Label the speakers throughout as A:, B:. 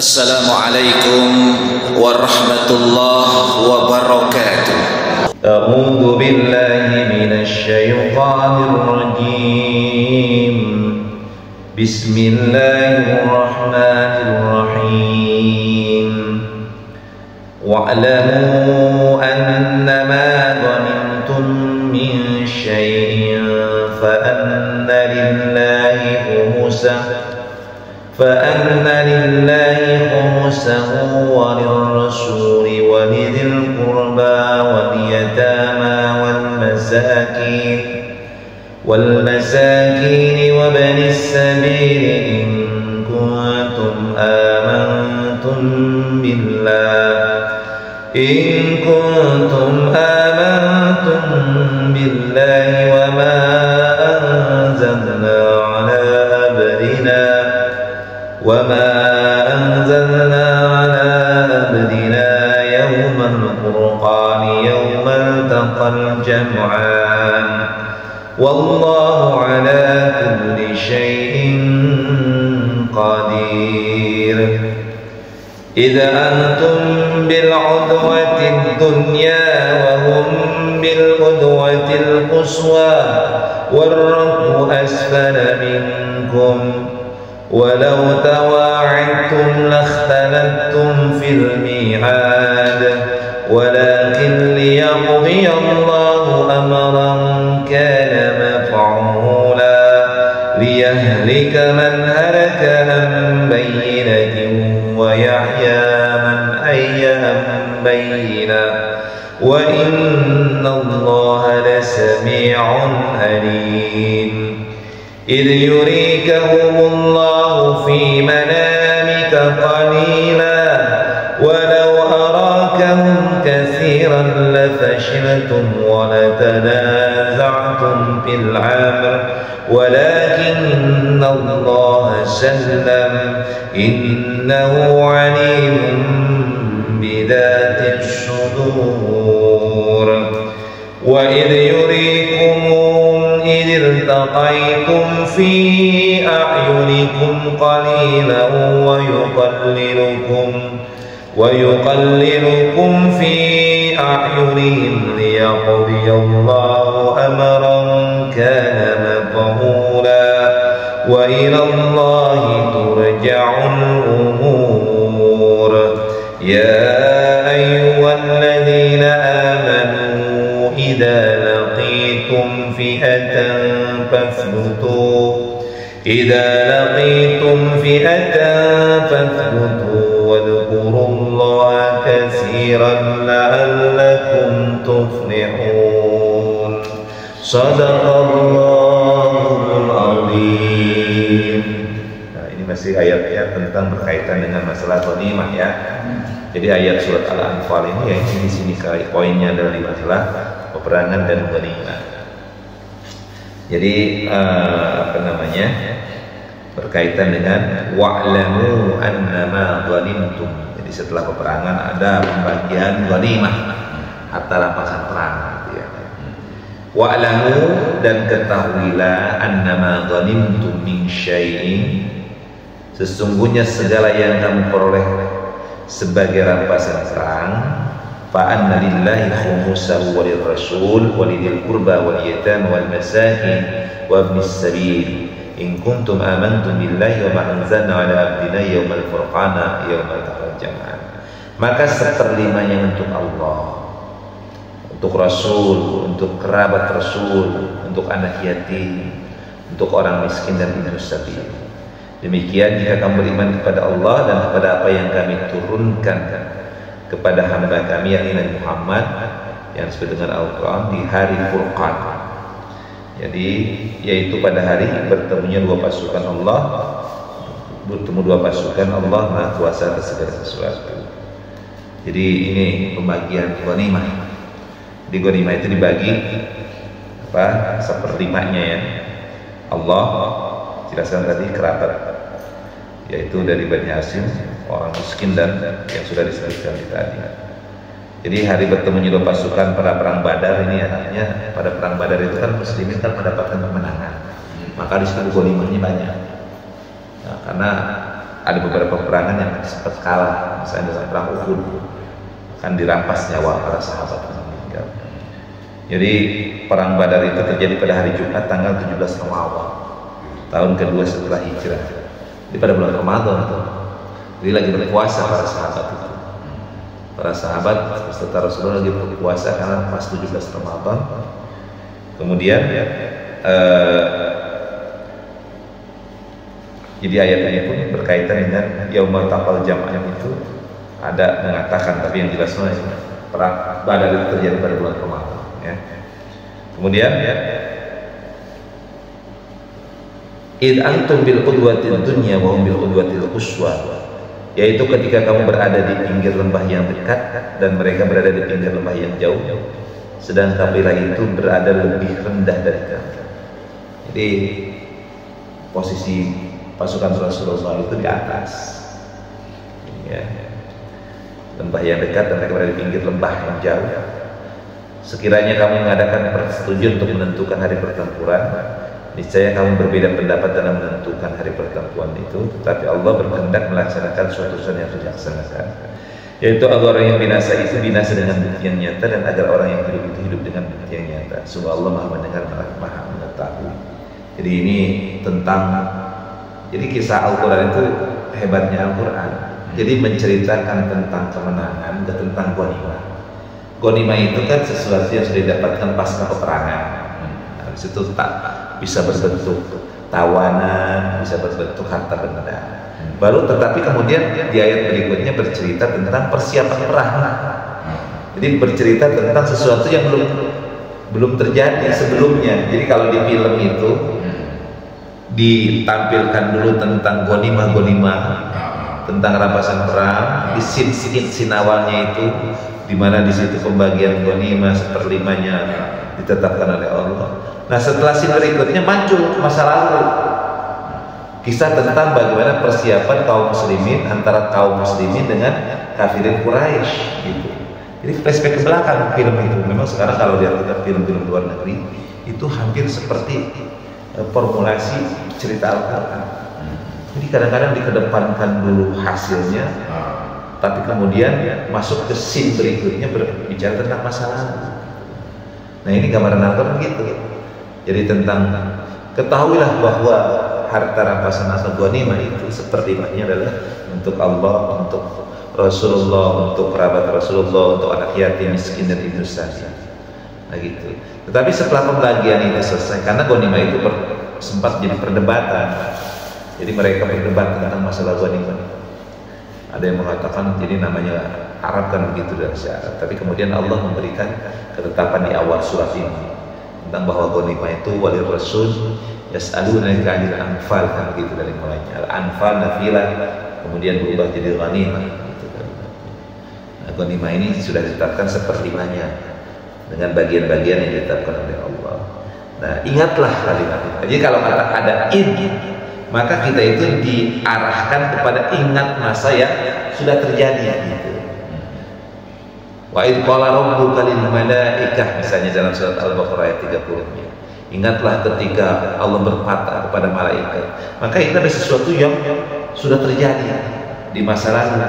A: Assalamualaikum warahmatullahi wabarakatuh.
B: A'udzu billahi minasy syaithanir rajim. Bismillahirrahmanirrahim. Wa'lamu annama ghanimtum min syai'in fa anna lillahi خمسه وللرسول ولذي القربى واليتامى والمساكين وابن السبيل إن كنتم آمنتم بالله وما أنزلنا على عبدنا يوم الفرقان يوم التقى الجمعان والله على كل شيء قدير. إذا أنتم بالعدوة الدنيا وهم بالعدوة القصوى والركب أسفل منكم ولو تواعدتم لاختلفتم في الميعاد ولكن ليقضي الله أمرا كان مفعولا ليهلك من هلك عن بينة ويحيى من حي عن بينة وإن الله لسميع عليم. إذ يريكهم الله في منامك قليلا ولو أراكهم كثيرا لفشلتم ولتنازعتم في الأمر ولكن الله سلم إنه عليم بذات الصدور. وإذ يريكمهم إذ التقيتم في أعينكم قليلا ويقللكم في أعينهم ليقضي الله أمرا كان مفعولا وإلى الله ترجع الأمور. يا أيها الذين آمنوا إذا لقيتم فئة فاثبتوا واذكروا الله كثيرا لعلكم تفلحون. صدق Allahul Azim. Nah, ini masih ayat-ayat tentang berkaitan dengan masalah ghanimah ya. Jadi ayat surat Al-Anfal ini yang di sini poinnya adalah masalah peperangan dan ghanimah. Jadi berkaitan dengan wa'lamu annama ghanimtum. Jadi setelah peperangan ada pembagian ghanimah harta rampasan perang ya. Wa'lamu dan ketahuilah annama ghanimtum min syai'in, sesungguhnya segala yang kamu peroleh sebagai rampasan perang fa anna lillahi khumusahu walil rasul walidil qurba wal yatama wal masakin wa ibnis sabil in kuntum amantum billahi wa ma anzalna ala abdina yawmal furqana yawmal taqal jam'an. Maka seperlimanya untuk Allah, untuk Rasul, untuk kerabat Rasul, untuk anak yatim, untuk orang miskin dan ibnu sabil. Demikian jika kamu beriman kepada Allah dan kepada apa yang kami turunkan kepada hamba kami yakni Nabi Muhammad yang disebut dengan Al-Quran di hari Furqan. Jadi yaitu pada hari bertemu dua pasukan Allah Maha Kuasa atas segala sesuatu. Jadi ini pembagian ghanimah. Di ghanimah itu dibagi seperlimanya ya. Allah jelaskan tadi kerabat, yaitu dari Bani Hashim, orang miskin dan yang sudah disebutkan tadi. Jadi hari bertemunya dua pasukan pada perang Badar ini artinya pada perang Badar itu kan muslimin kan mendapatkan kemenangan, maka di situ ghanimahnya banyak. Nah, karena ada beberapa peperangan yang sempat kalah, misalnya dalam perang Uhud kan dirampas nyawa para sahabat meninggal. Jadi perang Badar itu terjadi pada hari Jumat tanggal 17 Ramadan tahun kedua setelah hijrah. Jadi pada bulan Ramadan itu, jadi lagi berpuasa para sahabat itu. Para sahabat beserta Rasulullah lagi berpuasa karena pas 17 Ramadan. Kemudian jadi ayat ini pun berkaitan dengan Yaumul Taqal Jam'an itu ada mengatakan, tapi yang jelas perang Badar itu terjadi pada bulan Ramadan ya. Kemudian id antum bil qudwatil dunya wa hum bil qudwatil quswa, yaitu ketika kamu berada di pinggir lembah yang dekat dan mereka berada di pinggir lembah yang jauh, sedang kabilah itu berada lebih rendah dari kamu. Jadi posisi pasukan Rasulullah itu di atas ya. Lembah yang dekat dan mereka berada di pinggir lembah yang jauh. Sekiranya kamu mengadakan persetujuan untuk menentukan hari pertempuran, niscaya kamu berbeda pendapat dalam menentukan hari pertempuran itu, tetapi Allah berkehendak melaksanakan suatu urusan yang sudah dilaksanakan, yaitu agar orang yang binasa itu binasa dengan bukti yang nyata, dan agar orang yang hidup itu hidup dengan bukti yang nyata. Sungguh Allah Maha mendengar, Maha mengetahui. Jadi ini tentang, jadi kisah Al-Quran itu hebatnya Al-Quran. Jadi menceritakan tentang kemenangan, tentang ghanimah. Ghanimah itu kan sesuatu yang sudah didapatkan pasca peperangan. Nah, situ tak bisa berbentuk tawanan, bisa berbentuk harta benda. Baru tetapi kemudian di ayat berikutnya bercerita tentang persiapan perang. Jadi bercerita tentang sesuatu yang belum terjadi sebelumnya. Jadi kalau di film itu ditampilkan dulu tentang ghanimah, tentang rampasan perang, di scene awalnya itu, di mana di situ pembagian ghanimah seperlimanya ditetapkan oleh Allah. Nah setelah scene berikutnya muncul masa lalu, kisah tentang bagaimana persiapan kaum muslimin, antara kaum muslimin dengan kafirin Quraisy gitu. Jadi flashback ke belakang film itu. Memang sekarang kalau lihat film-film luar negeri itu hampir seperti formulasi cerita Al-Quran. Jadi kadang-kadang dikedepankan dulu hasilnya, tapi kemudian masuk ke scene berikutnya berbicara tentang masa lalu. Nah ini gambaran Al-Quran begitu. Jadi tentang, ketahuilah bahwa harta rampasan atau ghanimah itu seperlimanya adalah untuk Allah, untuk Rasulullah, untuk kerabat Rasulullah, untuk anak yatim, miskin dan ibnu sabil. Nah gitu. Tetapi setelah pembagian itu selesai, karena ghanimah itu sempat jadi perdebatan. Jadi mereka berdebat tentang masalah ghanimah. Ada yang mengatakan jadi namanya Arab kan begitu dari syarat. Tapi kemudian Allah memberikan ketetapan di awal surat ini tentang bahwa ghanimah itu walir rasul yas'alunaka 'anil anfal, kan begitu dari mulainya. Al-anfal nafilah, kemudian berubah jadi ghanimah gitu kan. Nah, ghanimah ini sudah ditetapkan seperlimanya dengan bagian-bagian yang ditetapkan oleh Allah. Nah, ingatlah kalimat itu. Jadi kalau kata ada ini, maka kita itu diarahkan kepada ingat masa yang sudah terjadi gitu. Wa idh qala rabbuka lil malaikah, misalnya dalam surat Al-Baqarah ayat 30-nya. Ingatlah ketika Allah berkata kepada malaikat. Maka itu ada sesuatu yang sudah terjadi di masa lalu.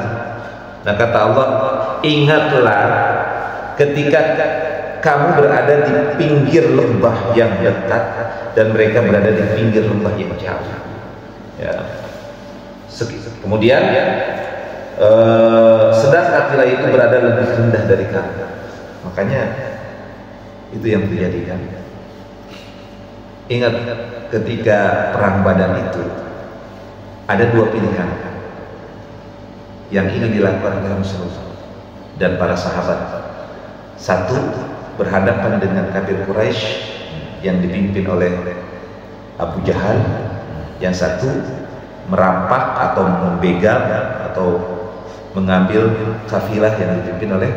B: Nah kata Allah, ingatlah ketika kamu berada di pinggir lembah yang dekat dan mereka berada di pinggir lembah yang jauh. Ya. Kemudian sedang kafilah itu berada lebih rendah dari kamu. Makanya itu yang terjadi kan. Ingat ketika perang Badar itu ada dua pilihan yang ingin dilakukan oleh Rasulullah dan para sahabat. Satu, berhadapan dengan kafir Quraisy yang dipimpin oleh Abu Jahal. Yang satu, merampak atau membegal atau mengambil kafilah yang dipimpin oleh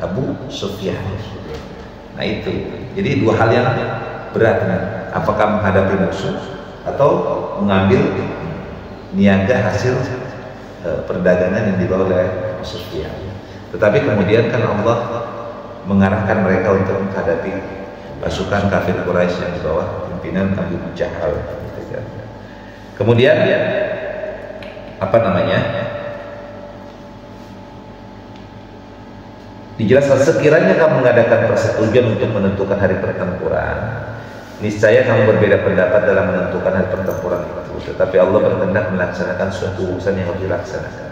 B: Abu Sufyan. Nah itu, jadi dua hal yang berat. Apakah menghadapi musuh atau mengambil niaga hasil perdagangan yang dibawa oleh Abu Sufyan. Tetapi kemudian kan Allah mengarahkan mereka untuk menghadapi pasukan kafir Quraisy yang di bawah pimpinan Abu Jahal. Kemudian apa namanya? Dijelaskan sekiranya kamu mengadakan persetujuan untuk menentukan hari pertempuran, niscaya kamu berbeda pendapat dalam menentukan hari pertempuran itu. Tetapi Allah berkehendak melaksanakan suatu urusan yang harus dilaksanakan.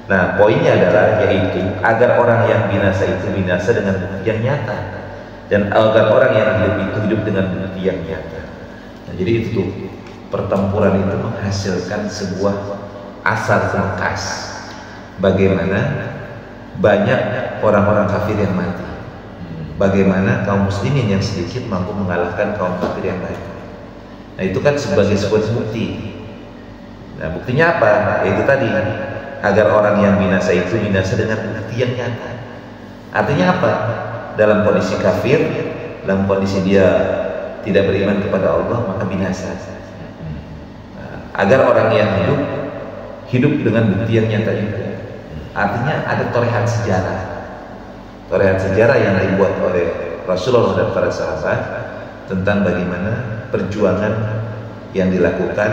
B: Nah, poinnya adalah yaitu agar orang yang binasa itu binasa dengan bukti yang nyata, dan agar orang yang hidup itu hidup dengan bukti yang nyata. Nah, jadi itu pertempuran itu menghasilkan sebuah asar bekas. Bagaimana banyak orang-orang kafir yang mati, bagaimana kaum muslimin yang sedikit mampu mengalahkan kaum kafir yang lain. Nah, itu kan sebagai sebuah bukti. Nah, buktinya apa? Yaitu tadi, agar orang yang binasa itu binasa dengan bukti yang nyata. Artinya apa? Dalam kondisi kafir, dalam kondisi dia tidak beriman kepada Allah, maka binasa. Nah, agar orang yang hidup dengan bukti yang nyata itu. Artinya ada torehan sejarah yang dibuat oleh Rasulullah dan para sahabat tentang bagaimana perjuangan yang dilakukan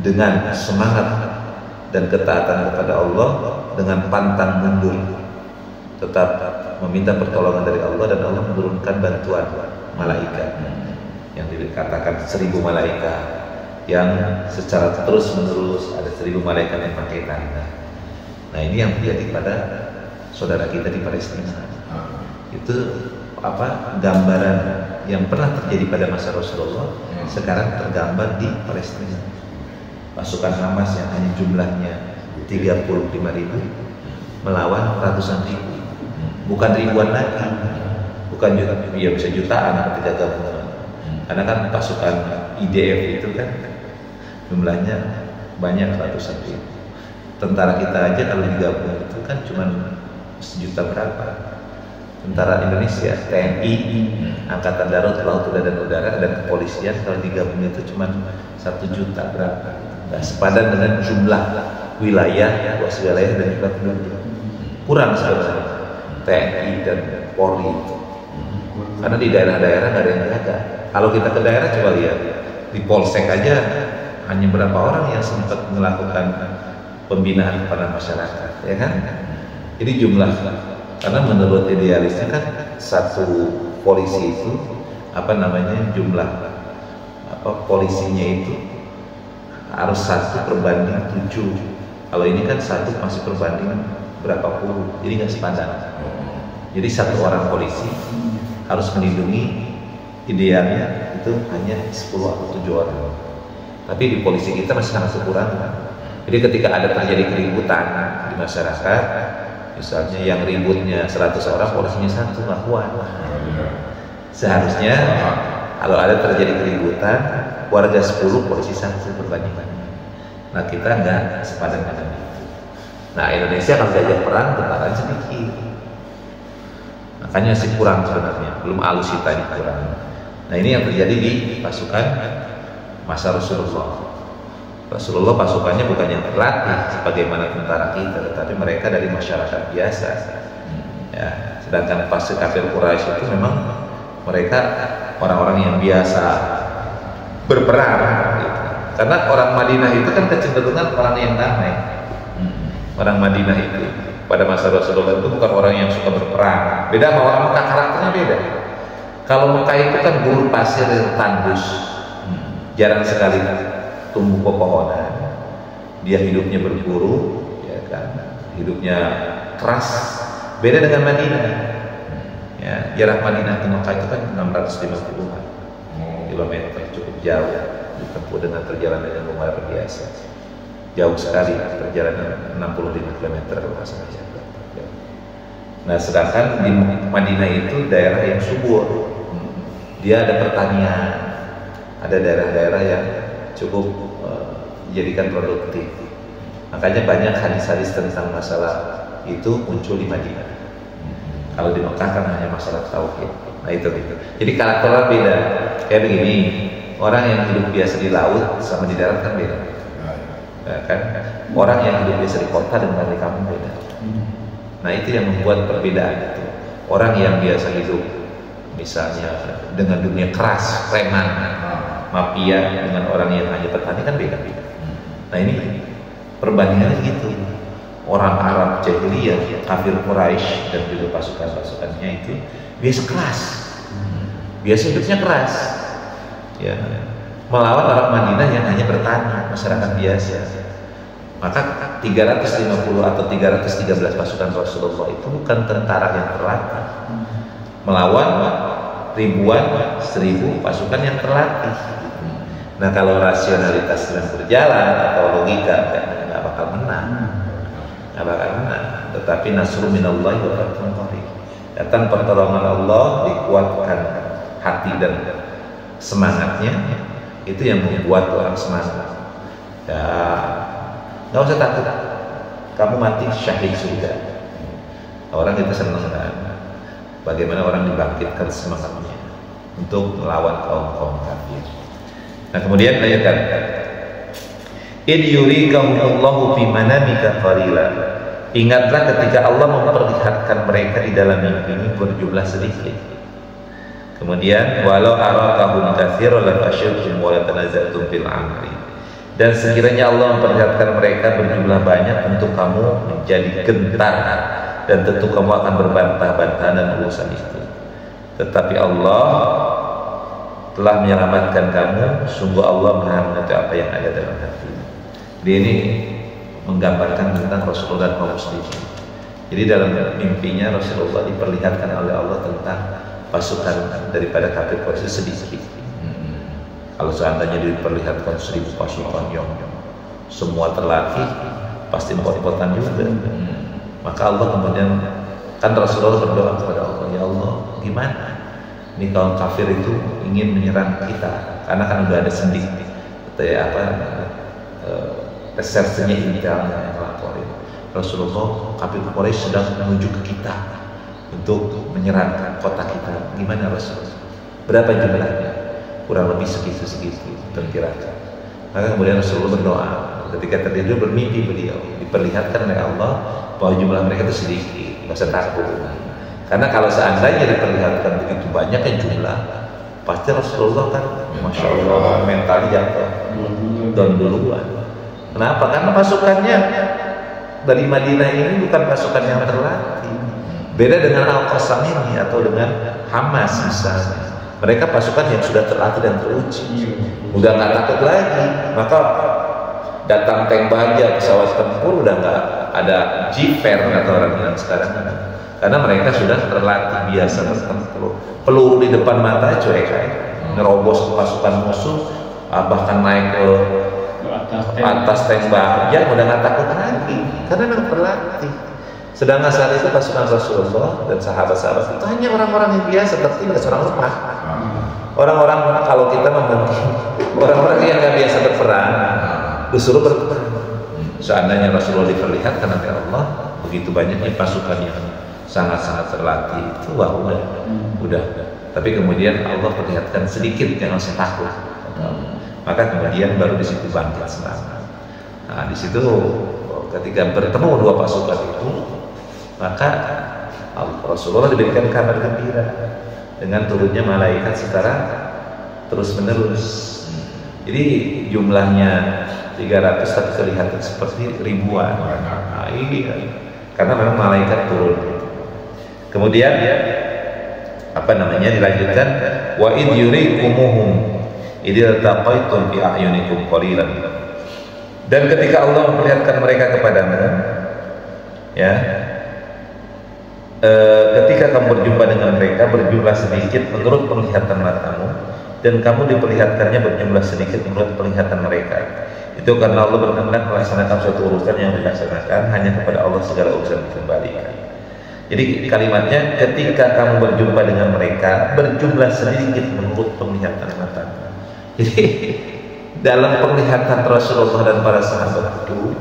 B: dengan semangat dan ketaatan kepada Allah, dengan pantang mundur, tetap meminta pertolongan dari Allah, dan Allah menurunkan bantuan malaikat yang dikatakan 1000 malaikat yang secara terus menerus ada 1000 malaikat yang pakai tanda. Nah, ini yang terjadi pada saudara kita di Palestina. Itu apa, gambaran yang pernah terjadi pada masa Rasulullah sekarang tergambar di Palestina. Pasukan Hamas yang hanya jumlahnya 35.000 melawan ratusan ribu, bukan ribuan lagi, bukan ya bisa jutaan ketika gabungan. Karena kan pasukan IDF itu kan jumlahnya banyak, ratusan ribu. Tentara kita aja kalau digabung itu kan cuma 1 juta berapa. Tentara Indonesia, TNI, Angkatan Darat, Laut, Udara, dan Udara, dan kepolisian kalau digabung itu cuma 1 juta berapa. Nah, sepadan dengan jumlah wilayah, luas wilayah dan jumlah penduduk. Kurang sebenarnya TNI dan Polri itu. Karena di daerah-daerah nggak ada yang jaga. Kalau kita ke daerah coba lihat, di Polsek aja hanya berapa orang yang sempat melakukan pembinaan kepada masyarakat, ya kan? Jadi jumlah, karena menurut idealisnya kan satu polisi itu apa namanya, jumlah polisinya itu harus 1/7. Kalau ini kan 1 masih perbanding berapa puluh, jadi nggak sepadan. Jadi 1 orang polisi harus melindungi, idealnya itu hanya 10 atau 7 orang. Tapi di polisi kita masih sangat kekurangan. Jadi ketika ada terjadi keributan di masyarakat, misalnya yang ributnya 100 orang, polisinya 1 nggak kuat. Seharusnya kalau ada terjadi keributan, warga 10, polisi 1 berbanding-banding. Nah, kita nggak sepadan dengan itu. Nah, Indonesia kalau diajak perang, tentaranya sedikit. Makanya masih kurang sebenarnya, belum alusita di kurang. Nah, ini yang terjadi di pasukan masa Rasulullah. Rasulullah pasukannya bukan yang terlatih sebagaimana tentara kita, tetapi mereka dari masyarakat biasa. Ya, sedangkan pasukan kafir Quraisy itu memang mereka orang-orang yang biasa berperang. Gitu. Karena orang Madinah itu kan kecenderungan orang yang damai. Orang Madinah itu pada masa Rasulullah itu bukan orang yang suka berperang. Beda sama orang Mekah, karakternya beda. Kalau Mekah itu kan gurun pasir yang tandus, jarang sekali tumbuh pepohonan. Dia hidupnya berburu, ya kan, hidupnya keras. Beda dengan Madinah. Ya, jarak Madinah ke Mekah itu kan 650 kilometer, cukup jauh, ditempuh dengan perjalanan yang luar biasa. Jauh sekali, perjalanan 65 km rasanya. Nah, sedangkan di Madinah itu daerah yang subur. Dia ada pertanian, ada daerah-daerah yang cukup dijadikan produktif. Makanya banyak hadis-hadis tentang masalah itu muncul di Madinah. Kalau di Mekah kan hanya masalah tauhid. Nah, itu gitu. Jadi karakternya beda. Kayak begini, orang yang hidup biasa di laut sama di darat kan beda. Nah, kan orang yang hidup biasa di kota dengan di kampung beda. Nah, itu yang membuat perbedaan itu. Orang yang biasa hidup misalnya dengan dunia keras, preman, mafia, dengan orang yang hanya petani kan beda-beda. Nah, ini perbandingannya gitu. Orang Arab jahiliyah, kafir Quraisy dan juga pasukan-pasukannya itu biasa keras, biasa hidupnya keras, ya, melawan orang Madinah yang hanya bertani, masyarakat biasa. Maka 350 atau 313 pasukan Rasulullah itu bukan tentara yang terlatih melawan ribuan, 1000 pasukan yang terlatih. Nah, kalau rasionalitas sedang berjalan atau logika nggak bakal menang, nggak bakal menang. Tetapi nasrul minallahi wa fathun qarib, datang pertolongan Allah, dikuatkan hati dan semangatnya, itu yang membuat orang semangat. Ya, nggak usah takut, kamu mati syahid sudah. Orang itu senang kan, bagaimana orang dibangkitkan semangatnya untuk melawan kaum kafir. Nah, kemudian ayatkan id yurikahumullahu fi manamika qalila. Ingatlah ketika Allah memperlihatkan mereka di dalam mimpi ini berjumlah sedikit. Kemudian walau arakahum katsiran la fasyiltum wa la tanaza'tum fil amri. Dan sekiranya Allah memperlihatkan mereka berjumlah banyak, tentu kamu menjadi gentar dan tentu kamu akan berbantah-bantahan dan urusan itu. Tetapi Allah telah menyelamatkan kamu, sungguh Allah Maha mengetahui apa yang ada dalam hati. Jadi ini menggambarkan tentang Rasulullah dan kaum muslimin. Jadi dalam mimpinya Rasulullah diperlihatkan oleh Allah tentang pasukan daripada kafir Quraisy sedikit. Kalau seandainya diperlihatkan 1000 pasukan yang semua terlatih, pasti pot-potan juga. Maka Allah kemudian, kan Rasulullah berdoa kepada Allah, ya Allah, gimana? Ini kaum kafir itu ingin menyerang kita, karena kan udah ada sendi, resersenya intelnya yang laporin. Rasulullah, kafir Quraisy sedang menuju ke kita untuk menyerang kota kita. Gimana Rasulullah? Berapa jumlahnya? Kurang lebih segitu terkirakan. Maka kemudian Rasulullah berdoa. Ketika tertidur bermimpi beliau, diperlihatkan oleh Allah bahwa jumlah mereka itu sedikit, nggak usah takut. Karena kalau seandainya diperlihatkan begitu banyaknya jumlah, pasti Rasulullah kan, masya Allah, mentalnya jatuh dan duluan. Kenapa? Karena pasukannya dari Madinah ini bukan pasukan yang terlatih. Beda dengan Al-Qassam ini atau dengan Hamas misalnya. Mereka pasukan yang sudah terlatih dan teruji, udah nggak takut lagi. Maka datang tank baja, pesawat tempur, udah nggak ada G-Fair atau orang bilang sekarang. Karena mereka sudah terlatih biasa bertempur. Peluru di depan mata cuek, nerobos ke pasukan musuh, bahkan naik ke atas tank baja, udah nggak takut lagi. Karena memang terlatih. Sedangkan saat itu pasukan Rasulullah dan sahabat-sahabat itu hanya orang-orang yang biasa, tertindas, orang lemah. Orang-orang, kalau kita membentuk orang-orang yang nggak biasa berperang, disuruh berperang. Seandainya Rasulullah diperlihatkan oleh Allah begitu banyaknya pasukan yang sangat-sangat terlatih, itu wah udah. Tapi kemudian Allah perlihatkan sedikit, jangan usah takut. Maka kemudian baru di situ bangkit semangat. Nah, di situ ketika bertemu dua pasukan itu, maka Rasulullah diberikan kabar gembira dengan turunnya malaikat secara terus menerus. Jadi jumlahnya 300 tapi kelihatan seperti ribuan. Nah, ini karena memang malaikat turun. Kemudian dilanjutkan wa id yurikumuhum idza taqaitum fi a'yunikum qalilan. Dan ketika Allah memperlihatkan mereka kepadamu, ya, ketika kamu berjumpa dengan mereka berjumlah sedikit menurut penglihatan matamu, dan kamu diperlihatkannya berjumlah sedikit menurut penglihatan mereka. Itu karena Allah berkehendak melaksanakan suatu urusan yang dilaksanakan hanya kepada Allah segala urusan dikembalikan. Jadi kalimatnya ketika kamu berjumpa dengan mereka berjumlah sedikit menurut penglihatan matamu. Jadi dalam penglihatan Rasulullah dan para sahabat itu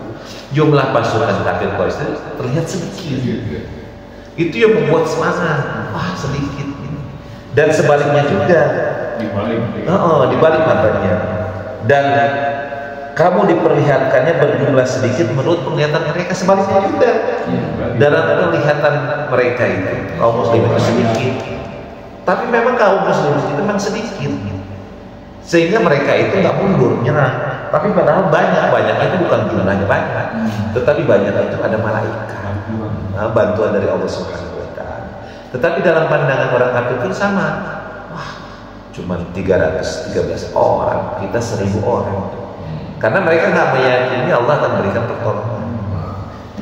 B: jumlah pasukan kafir Quraisy terlihat sedikit. Itu yang membuat semangat, wah sedikit. Dan sebaliknya juga dibalik matanya. Dan kamu diperlihatkannya berjumlah sedikit menurut penglihatan mereka, sebaliknya juga. Dalam penglihatan mereka itu kaum muslim itu sedikit, tapi memang kaum muslim itu memang sedikit, sehingga mereka itu nggak mundur, nyerang. Tapi padahal banyaknya itu bukan jumlahnya banyak, tetapi banyak itu ada malaikat, bantuan dari Allah Subhanahu Wa Taala. Tetapi dalam pandangan orang kafir pun sama. Wah, cuma 313 orang, kita 1000 orang. Karena mereka nggak meyakini Allah akan berikan pertolongan.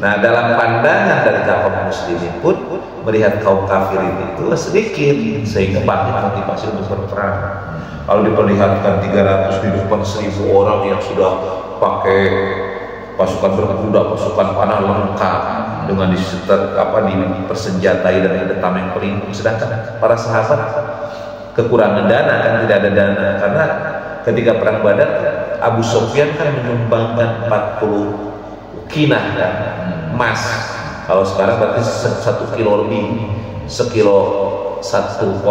B: Nah, dalam pandangan dari kaum muslimin pun melihat kaum kafir itu sedikit, sehingga bangkit motivasi untuk berperang. Kalau diperlihatkan 300 di depan 1000 orang yang sudah pakai pasukan berkuda, pasukan panah lengkap dengan dipersenjatai dan ada tameng pelindung, sedangkan para sahabat kekurangan dana, kan tidak ada dana, karena ketika perang Badar Abu Sufyan kan menyumbangkan 40 kinah dan emas. Kalau sekarang berarti 1 kilo lebih, sekilo 1,3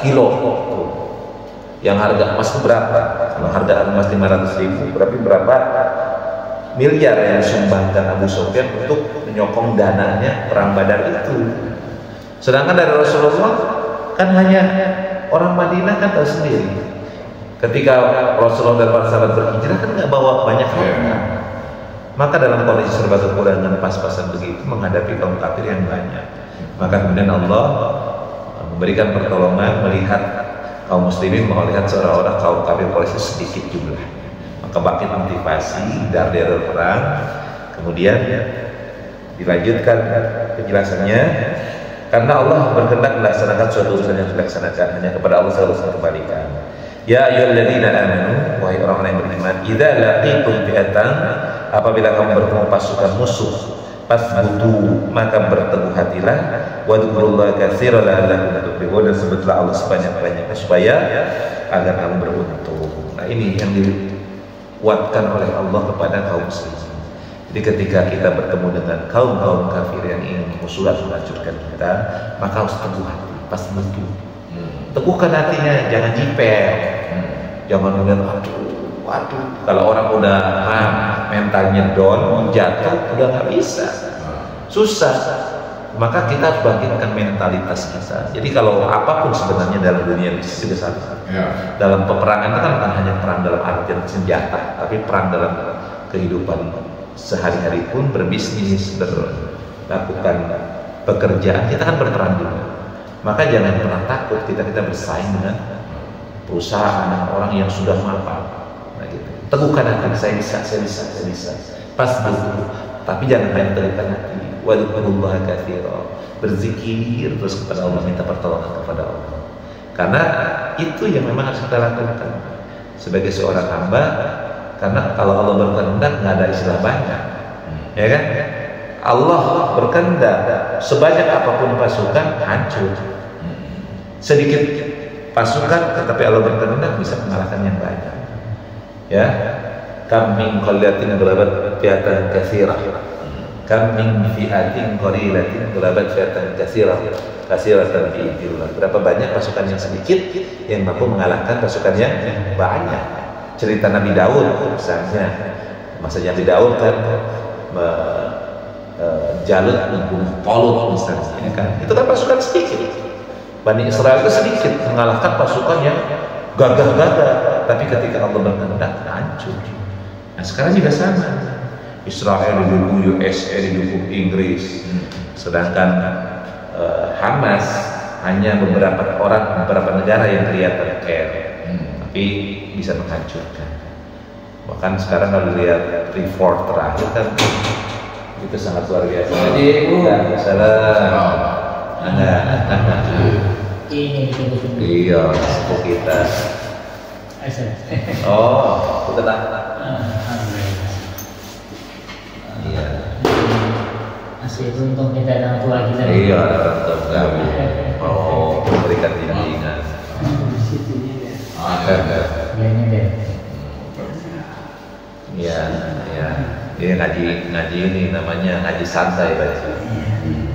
B: kilo. Yang harga emas itu berapa? Kalau harga emas 500.000, berarti berapa miliar yang disumbangkan Abu Sufyan untuk menyokong dananya perang Badar itu. Sedangkan dari Rasulullah kan hanya orang Madinah kan tahu sendiri. Ketika Rasulullah dan para sahabat berhijrah kan nggak bawa banyak harta. Maka dalam kondisi serba kekurangan pas-pasan begitu menghadapi kaum kafir yang banyak, maka kemudian Allah memberikan pertolongan melihat kaum muslimin melihat seorang-orang kaum kafir Quraisy sedikit jumlah, maka bangkit motivasi dari perang. Kemudian dilanjutkan penjelasannya, karena Allah berkehendak melaksanakan suatu urusan yang dilaksanakan hanya kepada Allah selalu kembalikan. Ya ayyuhalladzina amanu, wahai orang-orang yang beriman, idza laqitum fi'atan, apabila kamu bertemu pasukan musuh, fasbutu, maka berteguh hatilah, wadzukurullaha katsiran la'allakum tuflihun, dan sebutlah Allah sebanyak-banyaknya supaya agar kamu beruntung. Nah, ini yang dikuatkan oleh Allah kepada kaum muslimin. Jadi ketika kita bertemu dengan kaum-kaum kafir yang ingin musuhan menghancurkan kita, maka harus teguh hati, fasbutu. Teguhkan hatinya, jangan jiper, jangan melihat waduh, kalau orang udah mentalnya down, jatuh, udah nggak bisa, susah. Maka kita harus bangkitkan mentalitas kita. Jadi kalau apapun sebenarnya dalam dunia bisnis itu sama. Dalam peperangan itu kan bukan hanya perang dalam artian senjata, tapi perang dalam kehidupan sehari-hari pun, berbisnis, melakukan pekerjaan, kita kan berperan juga. Maka jangan pernah takut kita bersaing dengan perusahaan, dengan orang yang sudah mapan. Nah, gitu. Teguhkan hati, saya bisa. Pas dulu, tapi jangan hanya teguhkan hati. Wadzukurullaha katsiran, berzikir terus kepada Allah, minta pertolongan kepada Allah. Karena itu yang memang harus kita lakukan sebagai seorang hamba. Karena kalau Allah berkehendak nggak ada istilah banyak, ya kan? Allah berkehendak sebanyak apapun pasukan hancur. Sedikit pasukan tetapi Allah berkehendak bisa mengalahkan yang banyak. Ya, kam min qalilatin ghalabat fi'atan katsirah, kam min fi'atin qalilatin ghalabat fi'atan katsiratan bi'idillah. Berapa banyak pasukan yang sedikit yang mampu mengalahkan pasukan yang banyak. Cerita Nabi Daud misalnya, masa Nabi Daud kan Jalut membunuh Tolut misalnya, ya kan? Itu kan pasukan sedikit. Bani Israel itu sedikit mengalahkan pasukan yang gagah-gagah, tapi ketika Allah berkehendak hancur. Nah, sekarang juga sama. Israel didukung USA, didukung Inggris, sedangkan Hamas hanya beberapa orang, beberapa negara yang kelihatan care, tapi bisa menghancurkan. Bahkan sekarang kalau lihat report terakhir kan itu sangat luar biasa. Jadi salam. Iya, sepupu kita. Oh, itu tenang. Iya.
C: Masih beruntung kita ada tua kita.
B: Iya, orang tua kami. Oh, memberikan bimbingan.
C: Ini deh.
B: Iya. Ini ngaji ini namanya ngaji santai, Pak.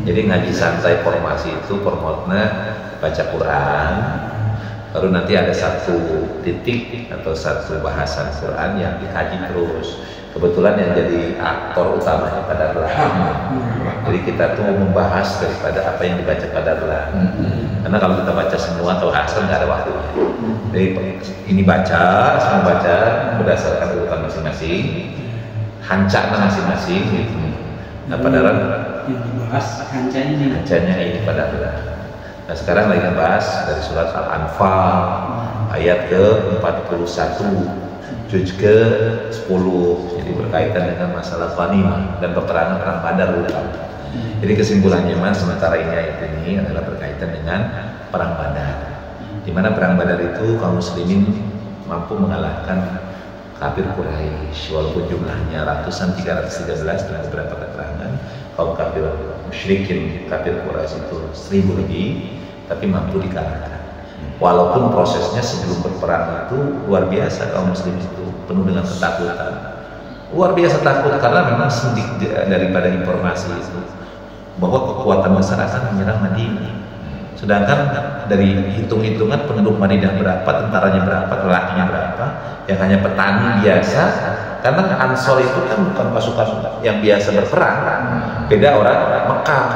B: Jadi ngaji santai formasi itu formatnya baca Quran, Baru nanti ada satu titik atau satu bahasan Quran yang dikaji terus. Kebetulan yang jadi aktor utamanya Qadarullah. Jadi kita tuh membahas daripada apa yang dibaca Qadarullah. Karena kalau kita baca semua atau asal nggak ada waktunya. Jadi ini baca, semua baca berdasarkan urutan masing-masing, hancana masing-masing gitu. Nah Qadarullah
D: yang dibahas hancanya
B: ini Qadarullah. Nah sekarang lagi ngebahas dari surat Al-Anfal ayat ke-41 juz ke-10, jadi berkaitan dengan masalah ghanimah dan peperangan perang Badar. Jadi kesimpulannya mas, sementara ini ayat ini adalah berkaitan dengan perang Badar, di mana perang Badar itu kaum muslimin mampu mengalahkan kafir Quraisy, walaupun jumlahnya ratusan, 313 dalam beberapa keterangan. Kaum kafir musyrikin kafir Quraisy itu 1000 lebih, tapi mampu dikalahkan. Walaupun prosesnya sebelum berperang itu luar biasa, kaum muslim itu penuh dengan ketakutan, luar biasa takut, karena memang sedikit daripada informasi itu bahwa kekuatan masyarakat menyerang Madinah. Sedangkan dari hitung-hitungan penduduk Madinah berapa, tentaranya berapa, lelakinya berapa, yang hanya petani biasa. Karena Ansor itu kan bukan pasukan yang biasa berperang, beda orang Mekah.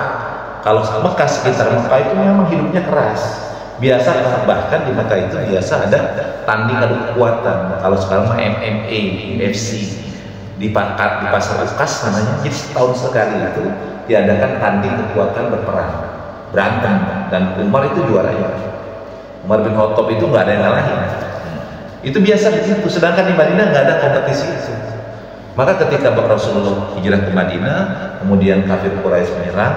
B: Kalau Mekah, sekitar Mekah itu memang hidupnya keras. Biasa, bahkan di Mekah itu biasa ada tanding adu kekuatan. Kalau sekarang mah MMA, UFC di pasar Ukas namanya. Jadi setahun sekali itu diadakan tanding kekuatan berperang, berantem, dan Umar itu juaranya. Umar bin Khattab itu nggak ada yang ngalahin. Itu biasa di situ. Sedangkan di Madinah nggak ada kompetisi itu. Maka ketika Rasulullah hijrah ke Madinah, kemudian kafir Quraisy menyerang,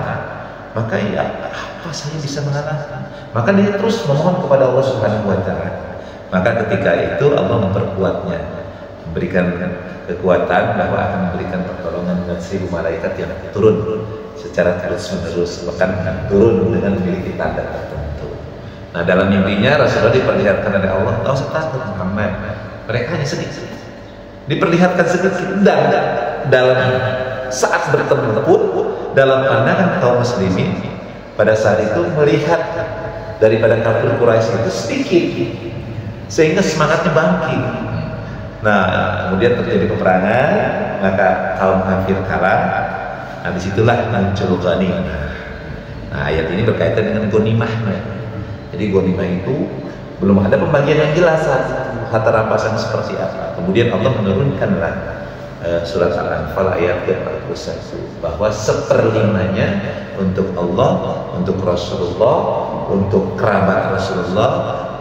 B: maka ya apa saya bisa mengalahkan? Maka dia terus memohon kepada Allah Subhanahu wa Ta'ala. Maka ketika itu Allah memperkuatnya, memberikan kekuatan bahwa akan memberikan pertolongan dengan 1000 malaikat yang turun secara terus-menerus, bahkan turun dengan memiliki tanda tertentu. Nah dalam mimpinya Rasulullah diperlihatkan oleh Allah, "Nggak usah takut Muhammad, mereka hanya sedikit." Diperlihatkan sedikit, dan dalam saat bertemu pun dalam pandangan kaum muslimin pada saat itu melihat daripada kafir Quraisy itu sedikit, sehingga semangatnya bangkit. Nah kemudian terjadi peperangan, maka kaum kafir kalah. Nah disitulah muncul ghanimah. Nah ayat ini berkaitan dengan ghanimah. Jadi ghanimah itu belum ada pembagian yang jelas harta rampasan seperti apa. Kemudian Allah menurunkanlah surat Al-Anfal ayat ke-41 bahwa 1/5-nya untuk Allah, untuk Rasulullah, untuk kerabat Rasulullah,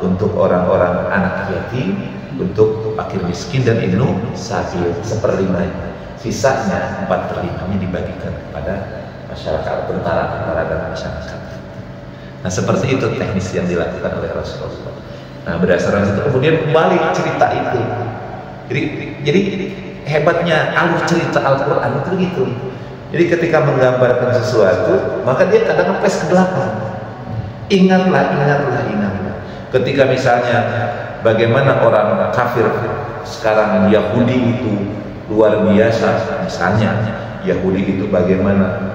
B: untuk orang-orang anak yatim, untuk fakir miskin dan ibnu sabil. 1/5-nya, sisanya 4/5-nya dibagikan kepada masyarakat, tentara dan masyarakat. Nah seperti itu teknis yang dilakukan oleh Rasulullah. Nah berdasarkan itu kemudian kembali cerita itu. Jadi hebatnya alur cerita Al-Quran itu begitu. Jadi ketika menggambarkan sesuatu, maka dia kadang ngepes ke belakang. Ingatlah. Ketika misalnya bagaimana orang kafir sekarang Yahudi itu luar biasa, misalnya Yahudi itu bagaimana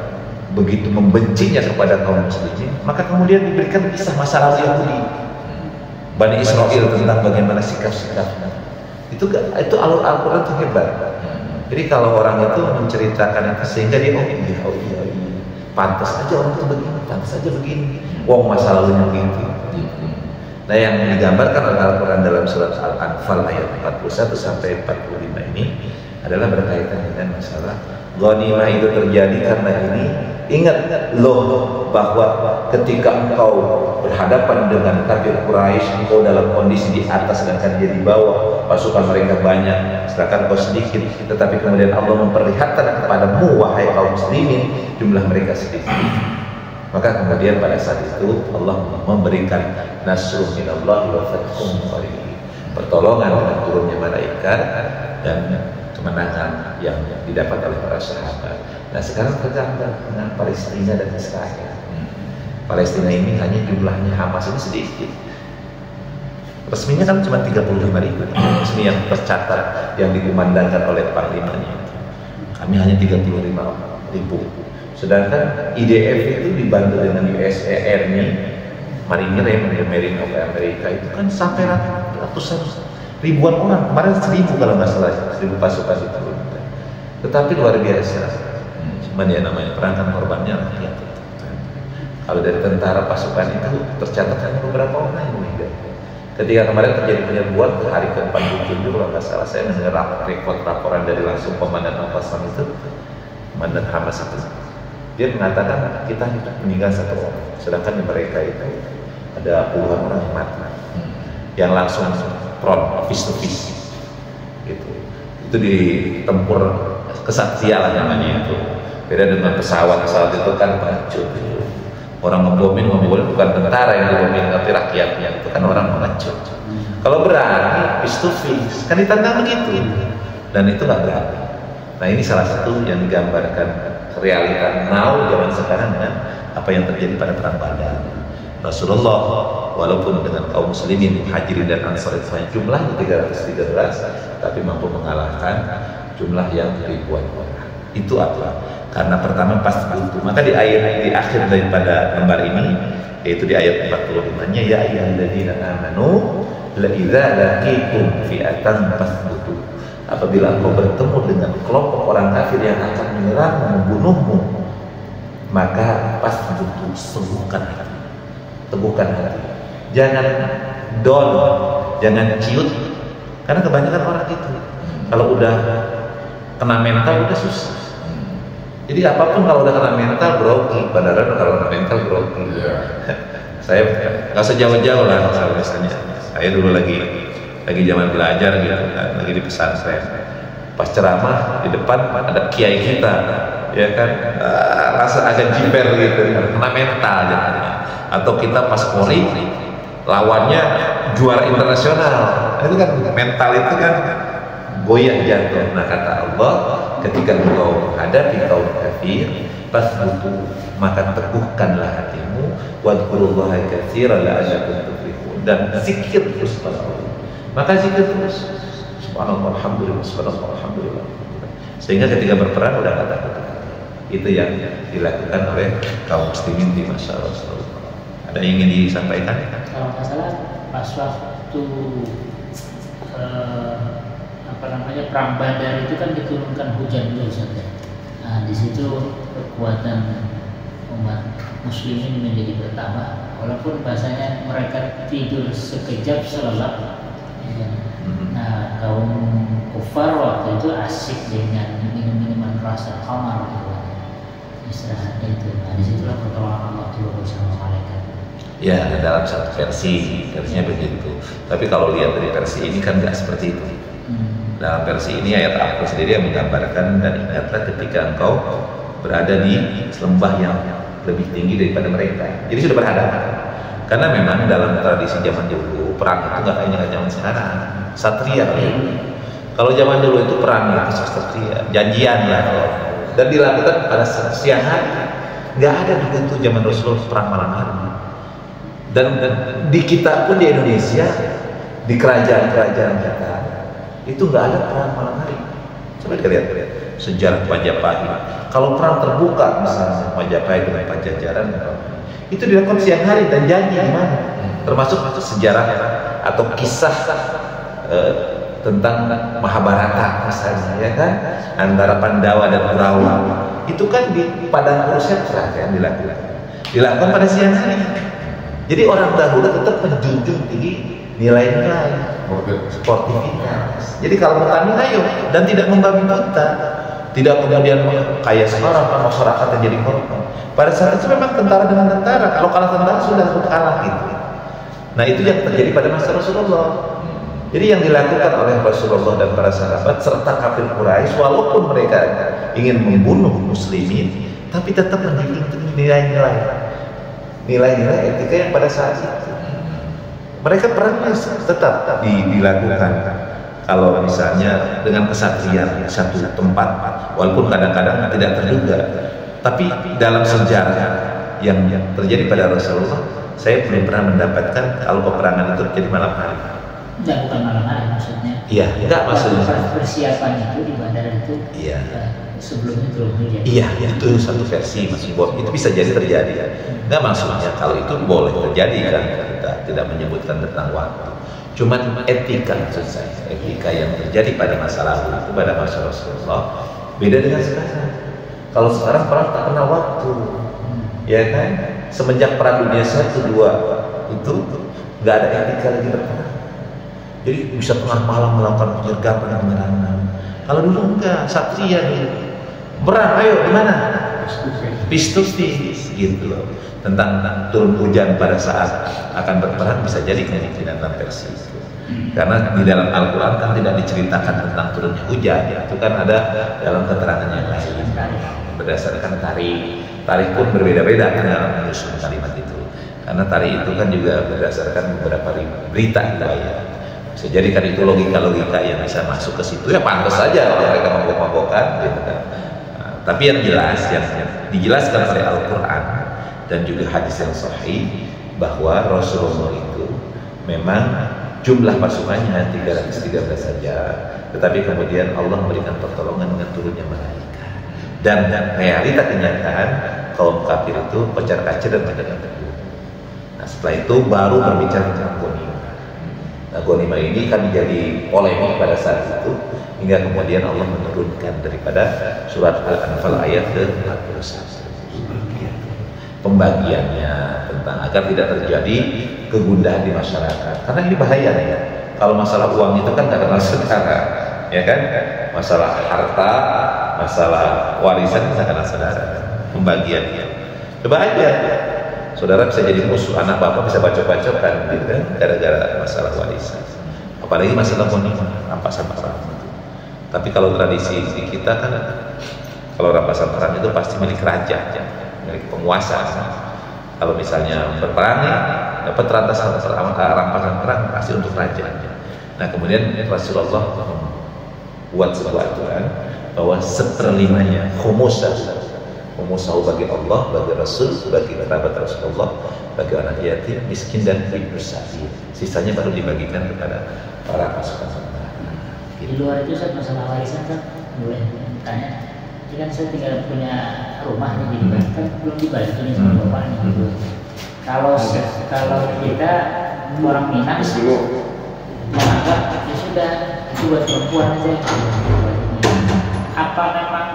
B: begitu membencinya kepada kaum muslimin, maka kemudian diberikan kisah masa lalu Yahudi, Bani Israel, tentang bagaimana sikap-sikapnya. Itu alur Al-Quran itu hebat. Jadi kalau orang itu menceritakan itu sehingga dia oh iya, pantas aja orang itu begini, pantas aja begini. Wong masa lalunya begitu. Nah yang digambarkan oleh Al-Quran dalam surat Al-Anfal ayat 41 sampai 45 ini adalah berkaitan dengan masalah ghanimah itu terjadi karena ini. Ingat loh bahwa ketika engkau berhadapan dengan kafir Quraisy, engkau dalam kondisi di atas sedangkan dia di bawah, pasukan mereka banyak sedangkan kau sedikit, tetapi kemudian Allah memperlihatkan kepadamu wahai kaum muslimin jumlah mereka sedikit. Maka kemudian pada saat itu Allah memberikan nasruh minallahi wa fathun qarib, pertolongan dengan turunnya malaikat dan kemenangan yang didapat oleh para sahabat. Nah sekarang tergambar dengan Palestina dan Israel. Palestina ini hanya jumlahnya Hamas ini sedikit. Resminya kan cuma 35.000. Resmi yang tercatat yang dikumandangkan oleh Panglimanya. Kami hanya 35.000. Sedangkan IDF itu dibantu dengan USAID-nya marinir ya, Marine of America itu kan sampai ratusan ribuan orang, kemarin 1000 kalau nggak salah, 1000 pasukan itu. Tetapi luar biasa. Cuman ya namanya perang kan korbannya rakyat. Kalau dari tentara pasukan itu tercatat hanya beberapa orang yang meninggal. Ketika kemarin terjadi penyerbuan ke hari ke-47 kalau nggak salah, saya mendengar laporan dari langsung komandan Al-Qassam itu, komandan Hamas itu, dia mengatakan kita meninggal 1 orang, sedangkan di mereka itu ada puluhan orang yang mati, yang langsung front face to face, gitu. Itu ditempur kesatria lah namanya itu. Beda dengan pesawat itu kan pengecut. Orang ngebomin bukan tentara yang dibomin, tapi rakyatnya, itu kan orang pengecut. Kalau berani face to face, kan ditantang begitu, dan itu nggak berani. Nah ini salah satu yang digambarkan realita now zaman sekarang dengan apa yang terjadi pada perang Badar. Rasulullah walaupun dengan kaum muslimin Muhajirin dan Ansar jumlahnya 313, tapi mampu mengalahkan jumlah yang ribuan orang. Itu apa? Karena pertama pas butuh. Maka di akhir daripada lembar ini, yaitu di ayat 45-nya, ya ayyuhalladzina amanu la idza laqitum fi'atan fasbutu. Apabila engkau bertemu dengan kelompok orang kafir yang akan menyerangmu, membunuhmu, maka fasbutu, teguhkan hati. Teguhkan hati. Jangan down, jangan ciut. Karena kebanyakan orang itu kalau udah kena mental udah susah. Jadi apapun kalau udah kena mental grogi, padahal kalau kena mental grogi. Saya nggak sejauh-jauh lah, misalnya saya dulu lagi zaman belajar gitu, lagi di pesantren. Pas ceramah di depan ada kiai kita, ya kan, rasa agak jiper gitu, kena mental jadinya. Atau kita pas Polri, lawannya juara internasional, itu kan mental itu kan goyah jatuh. Nah kata Allah, ketika engkau menghadapi kaum kafir, fasbutu, maka teguhkanlah hatimu, wadhkurullaha katsiran la'allakum tuflihun, dan zikir terus pada Allah. Maka zikir terus, subhanallah, alhamdulillah, subhanallah, alhamdulillah, sehingga ketika berperang udah nggak takut. Itu yang dilakukan oleh kaum muslimin di masa Rasulullah. Ada yang ingin disampaikan?
C: Kalau nggak salah pas waktu perang Badar itu kan diturunkan hujan dulu saja. Nah di situ kekuatan umat muslimin menjadi bertambah. Walaupun bahasanya mereka tidur sekejap selelap. Ya. Nah kaum kufar waktu itu asik dengan minum-minuman keras dan khamar gitu. Istirahatnya itu. Nah disitulah pertolongan Allah turun bersama malaikat.
B: Ya dalam satu versinya begitu. Tapi kalau lihat dari versi ini kan nggak seperti itu. Dalam versi ini ayat Al-Qur'an sendiri yang menggambarkan, dan ingatlah ketika engkau berada di lembah yang lebih tinggi daripada mereka. Jadi sudah berhadapan. Karena memang dalam tradisi zaman dulu perang itu nggak kayak zaman sekarang. Satria. Kalau zaman dulu itu perang itu satria, janjian lah. Dan dilakukan pada siang hari. Nggak ada dulu itu zaman Rasulullah perang malam hari. Dan di kita pun di Indonesia, di kerajaan-kerajaan kita, itu nggak ada perang malam hari. Coba lihat sejarah Majapahit. Kalau perang terbuka misalnya Majapahit dengan Pajajaran, itu dilakukan siang hari dan janji gimana? Termasuk sejarah atau kisah tentang Mahabharata misalnya, ya kan, antara Pandawa dan Kurawa. Itu kan di padang Kurukshetra yang dilakukan pada siang hari. Jadi orang dahulu tetap menjunjung tinggi nilai-nilai sportivitas. Jadi kalau mau tanding ayo, dan tidak membabi buta, tidak kemudian kayak sekarang masyarakat yang jadi korban. Pada saat itu memang tentara dengan tentara, kalau kalah tentara sudah kalah gitu. Nah itu yang terjadi pada masa Rasulullah. Jadi yang dilakukan oleh Rasulullah dan para sahabat serta kafir Quraisy, walaupun mereka ingin membunuh muslimin, tapi tetap menjunjung nilai-nilai etika yang pada saat itu mereka perangnya tetap dilakukan. Kalau misalnya dengan kesatrian satu tempat, walaupun kadang-kadang tidak terduga, tapi dalam sejarah yang terjadi pada Rasulullah, saya belum pernah mendapatkan kalau peperangan itu terjadi malam hari.
C: Tidak, bukan malam hari maksudnya.
B: Iya, enggak maksudnya.
C: Persiapan itu di bandara itu.
B: Iya.
C: Sebelumnya turun hujan.
B: Iya, itu satu versi Mas Bob. Itu bisa jadi terjadi. Enggak maksudnya kalau itu boleh terjadi kan, kita tidak menyebutkan tentang waktu. Cuman etika maksud saya, etika yang terjadi pada masa lalu itu pada masa Rasulullah beda dengan sekarang. Kalau sekarang perang tak kenal waktu, ya kan? Semenjak perang dunia 1, 2 itu nggak ada etika lagi berperang. Jadi bisa tengah malam melakukan penyergapan dan penyerangan. Kalau dulu enggak, satria nih. Berang, ayo gimana? Pistus gitu loh. Tentang turun hujan pada saat akan berperang bisa jadi kemungkinan dalam versi itu. Karena di dalam Al-Quran kan tidak diceritakan tentang turunnya hujan, itu kan ada dalam keterangan yang lain berdasarkan tarikh pun berbeda-beda dalam menyusun kalimat itu. Karena tarikh itu kan juga berdasarkan beberapa berita ya. Bisa jadi kan itu logika-logika yang bisa masuk ke situ, ya pantas saja kalau mereka mabok-mabokan gitu kan. Tapi yang jelas yang dijelaskan oleh Al-Quran dan juga hadis yang sahih bahwa Rasulullah itu memang jumlah pasukannya 313 saja, tetapi kemudian Allah memberikan pertolongan dengan turunnya malaikat. Dan realita kenyataan kaum kafir itu kocar-kacir dan pada terbunuh. Nah setelah itu baru berbicara tentang ghanimah. Nah ghanimah ini kan menjadi polemik pada saat itu hingga kemudian Allah menurunkan daripada surat Al-Anfal ayat ke-41 pembagiannya tentang agar tidak terjadi kegundahan di masyarakat. Karena ini bahaya ya. Kalau masalah uang itu kan tidak kenal saudara, ya kan? Masalah harta, masalah warisan tidak kenal saudara. Pembagiannya. Coba aja, saudara bisa jadi musuh, anak bapak bisa bacok-bacokan, gitu kan? Gara-gara masalah warisan. Apalagi masalah ghanimah, rampasan perang. Tapi kalau tradisi di kita kan, kalau rampasan perang itu pasti milik raja, milik penguasa. Kalau misalnya berperang nih, dapat rampasan perang pasti untuk raja. Nah kemudian Rasulullah buat sebuah aturan bahwa 1/5 khumusahu bagi Allah, bagi Rasul, bagi kerabat Rasulullah, bagi anak yatim, miskin dan ibu sapi. Sisanya baru dibagikan kepada para pasukan.
C: Di luar itu saat masalah warisan kan boleh tanya. Ini kan saya tinggal punya rumah nih di Bali, kan belum dibagi nih sama bapak nih. Kalau kita orang Minang menganggap ya sudah itu buat perempuan aja. Apa memang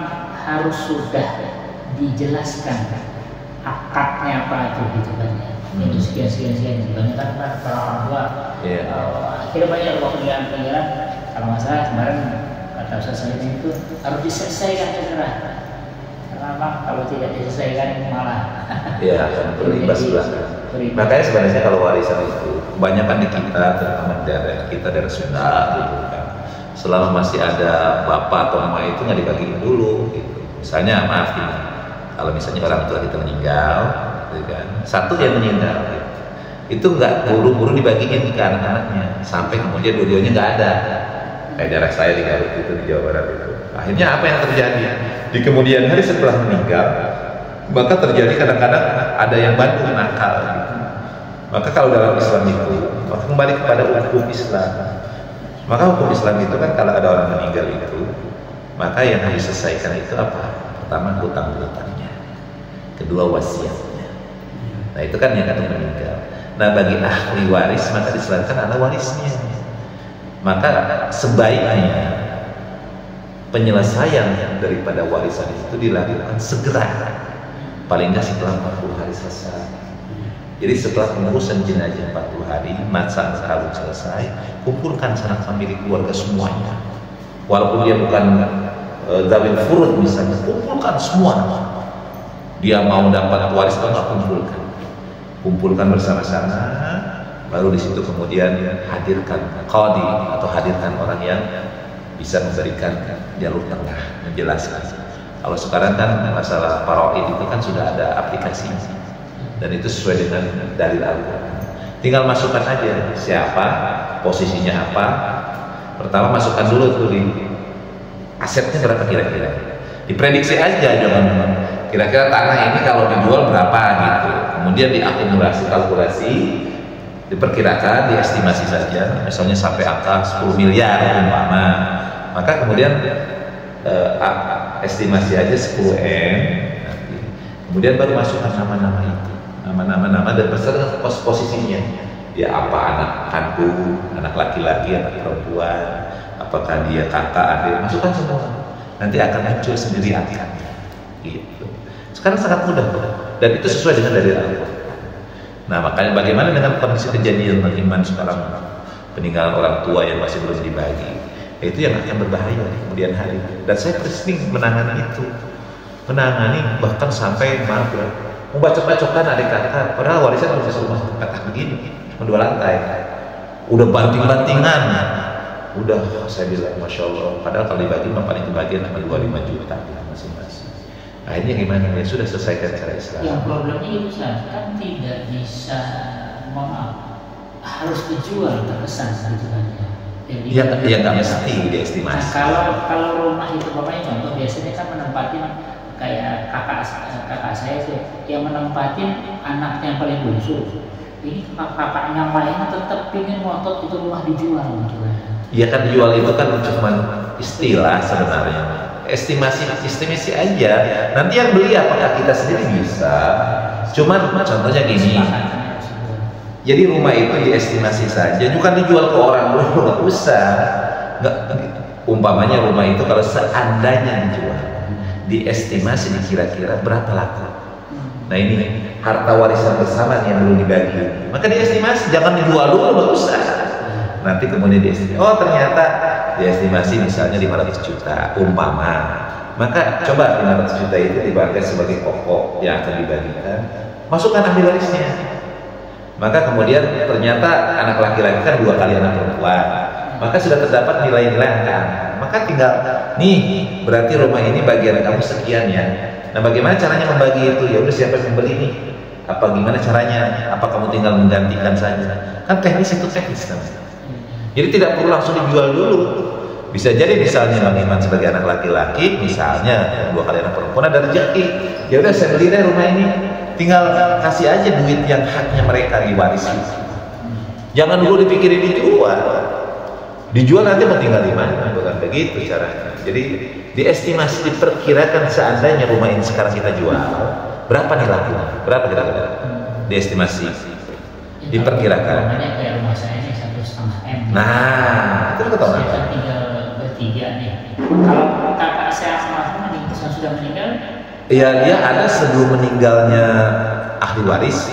C: harus sudah dijelaskan akadnya apa itu gitu kan ya? Itu sekian banyak kan para orang tua. Akhirnya banyak pengiran kalau nggak salah kemarin kata Ustaz Salim itu harus diselesaikan segera. Karena memang kalau tidak diselesaikan malah
B: akan berimbas belakang. Makanya sebenarnya kalau warisan itu kebanyakan di kita, terutama di daerah kita, daerah Sunda gitu kan, selama masih ada bapak atau mama itu nggak dibagiin dulu gitu. Misalnya maaf nih, kalau misalnya orang tua kita meninggal gitu kan, satu yang meninggal gitu, itu nggak buru-buru dibagiin ke anak-anaknya sampai kemudian dua-duanya nggak ada. Kayak daerah saya di Garut itu, di Jawa Barat itu. Akhirnya apa yang terjadi? Di kemudian hari setelah meninggal, maka terjadi kadang-kadang ada yang bantu nakal gitu. Maka kalau dalam Islam itu, maka kembali kepada hukum Islam. Maka hukum Islam itu kan kalau ada orang meninggal itu, maka yang harus diselesaikan itu apa? Pertama hutang-hutangnya, kedua wasiatnya. Nah itu kan yang akan meninggal. Nah bagi ahli waris maka diserahkan anak warisnya. Maka sebaiknya penyelesaian daripada warisan itu dilakukan segera, paling nggak setelah 40 hari selesai. Jadi setelah pengurusan jenazah 40 hari, masa kawin selesai, kumpulkan sanak famili keluarga semuanya. Walaupun dia bukan zawil furud misalnya, kumpulkan semua. Dia mau dapat waris apa kumpulkan bersama-sama. Baru di situ kemudian hadirkan qadi atau hadirkan orang yang bisa memberikan jalur tengah, menjelaskan. Kalau sekarang kan masalah paraid itu kan sudah ada aplikasinya dan itu sesuai dengan dalil Al-Quran. Tinggal masukkan aja siapa, posisinya apa. Pertama masukkan dulu tuh di asetnya berapa kira-kira. Diprediksi aja, jangan kira-kira tanah ini kalau dijual berapa gitu. Kemudian diakumulasi kalkulasi. diperkirakan, diestimasi saja, misalnya sampai angka 10 miliar umpama, maka kemudian estimasi aja 10 M, nanti. Kemudian baru masukkan nama-nama itu, nama-nama dan beserta posisinya, dia apa anak kandung, anak laki-laki, anak perempuan, apakah dia kakak, adik, masukkan semua, nanti akan muncul sendiri angkanya. Gitu. Sekarang sangat mudah, dan itu sesuai dengan dari Al-Quran. Nah, makanya bagaimana dengan kondisi kejadian iman sekarang, peninggalan orang tua yang masih belum dibagi, itu yang akan berbahaya di kemudian hari. Dan saya sering menangani itu, bahkan sampai maaf ya, membacok-bacokkan adik kakak, padahal warisan belum bisa rumah petak begini, cuma 2 lantai, udah banting-bantingan, udah saya bilang masya Allah, padahal kalau dibagi paling kebagian cuma 25 juta masing-masing. Akhirnya gimana? Ya sudah selesaikan cara Islam.
C: Yang problemnya itu kan tidak bisa, maaf, harus dijual terkesan gitu kan ya.
B: Ya nggak mesti diestimasi.
C: Nah, kalau rumah itu bapaknya contoh biasanya kan menempatin kayak kakak saya itu yang menempatin anak yang paling bungsu. Ini kakak yang lainnya tetap ingin ngotot itu rumah dijual gitu kan.
B: Iya kan, dijual itu kan cuma istilah sebenarnya. Estimasi aja. Nanti yang beli apakah kita sendiri bisa? Cuman contohnya gini. Jadi rumah itu diestimasi saja, bukan dijual ke orang dulu, nggak usah. Nggak, umpamanya rumah itu kalau seandainya dijual, diestimasi dikira-kira berapa laku. Nah ini harta warisan bersama yang belum dibagi, maka diestimasi, jangan dijual dulu, nggak usah. Nanti kemudian diestimasi, oh ternyata diestimasi misalnya 500 juta umpama, maka coba 500 juta itu dipakai sebagai pokok yang akan dibagikan, masukkan ahli warisnya. Maka kemudian ternyata anak laki-laki kan 2 kali anak perempuan, maka sudah terdapat nilai-nilai angka. Maka tinggal nih, berarti rumah ini bagian kamu sekian ya. Nah bagaimana caranya membagi itu? Ya udah, siapa yang membeli nih? Apa gimana caranya? Apa kamu tinggal menggantikan saja? Kan teknis itu teknis kan. Jadi tidak perlu langsung dijual dulu. Bisa jadi misalnya Bang Iman sebagai anak laki-laki, misalnya 2 kali anak perempuan ada rezeki, ya udah saya beli deh rumah ini, tinggal kasih aja duit yang haknya mereka diwarisi. Jangan dulu dipikirin dijual nanti mau tinggal di mana, bukan begitu caranya. Jadi diestimasi, diperkirakan seandainya rumah ini sekarang kita jual, berapa nih lakunya? Berapa kira-kira? Diestimasi, diperkirakan.
C: Namanya kayak rumah saya ini 1,5 M.
B: Nah, itu ketahuan.
C: Saya kan tinggal bertiga nih. Kalau kakak saya sama sudah meninggal,
B: iya, dia ada sebelum meninggalnya ahli waris,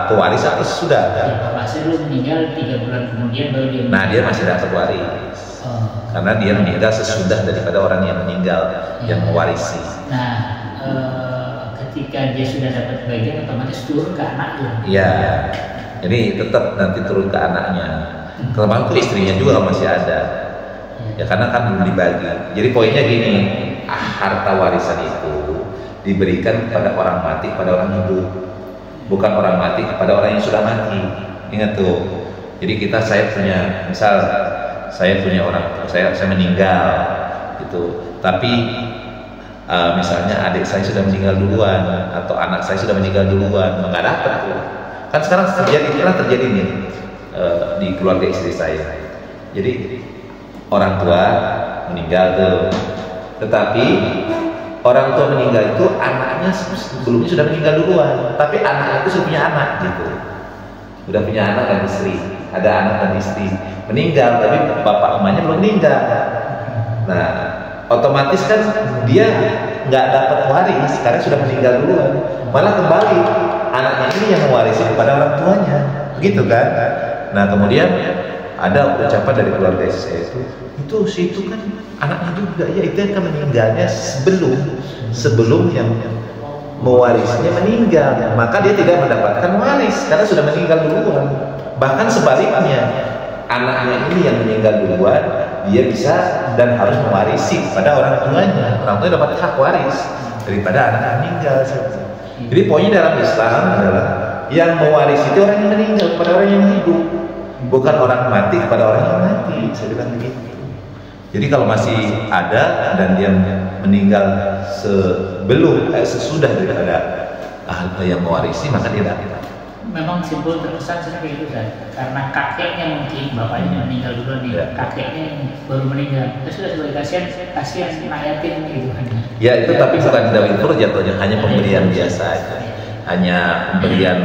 B: pewaris atau sudah?
C: Ya, bapak saya dulu meninggal 3 bulan kemudian baru dia.
B: Nah, dia masih dapat waris. Karena dia meninggal sesudah daripada orang yang meninggal yang mewarisi.
C: Nah, ketika dia sudah dapat bagian, otomatis turun ke anaknya.
B: Iya. Jadi tetap nanti turun ke anaknya. Kelemahan itu istrinya juga masih ada. Ya karena kan belum dibagi. Jadi poinnya gini, harta warisan itu diberikan kepada orang mati, kepada orang hidup, bukan orang mati kepada orang yang sudah mati. Ingat tuh. Jadi saya punya, misal saya punya orang, saya meninggal gitu, tapi misalnya adik saya sudah meninggal duluan atau anak saya sudah meninggal duluan, nggak dapat tuh. Kan sekarang terjadi nih di keluarga istri saya. Jadi orang tua meninggal tuh, tetapi orang tua meninggal itu anaknya sebelumnya sudah meninggal duluan, tapi anak itu sudah punya anak gitu, sudah punya anak dan istri, ada anak dan istri meninggal, tapi bapak emaknya belum meninggal. Nah otomatis kan dia nggak dapat waris karena sudah meninggal duluan, malah kembali anaknya ini yang mewarisi kepada orang tuanya, begitu kan? Nah kemudian ada ucapan dari keluarga saya itu situ kan anaknya juga, ya itu yang meninggalnya sebelum yang mewarisnya meninggal, maka dia tidak mendapatkan waris karena sudah meninggal duluan. Bahkan sebaliknya, anaknya ini yang meninggal duluan, dia bisa dan harus mewarisi pada orang tuanya. Orang tuanya dapat hak waris daripada anak yang meninggal. Jadi poinnya dalam Islam adalah yang mewarisi itu orang yang meninggal kepada orang yang hidup, bukan orang mati kepada orang yang mati. Saya bilang begitu. Jadi kalau masih ada dan dia meninggal sesudah daripada ahli yang mewarisi, maka dia dapat.
C: memang simbol terkesan seperti itu kan, karena kakeknya mungkin bapaknya meninggal dulu nih, kakeknya yang baru meninggal, itu sudah sebagai kasihan anak yatim gitu kan.
B: Ya itu tapi bukan dawil furud jatuhnya, hanya pemberian biasa aja, hanya pemberian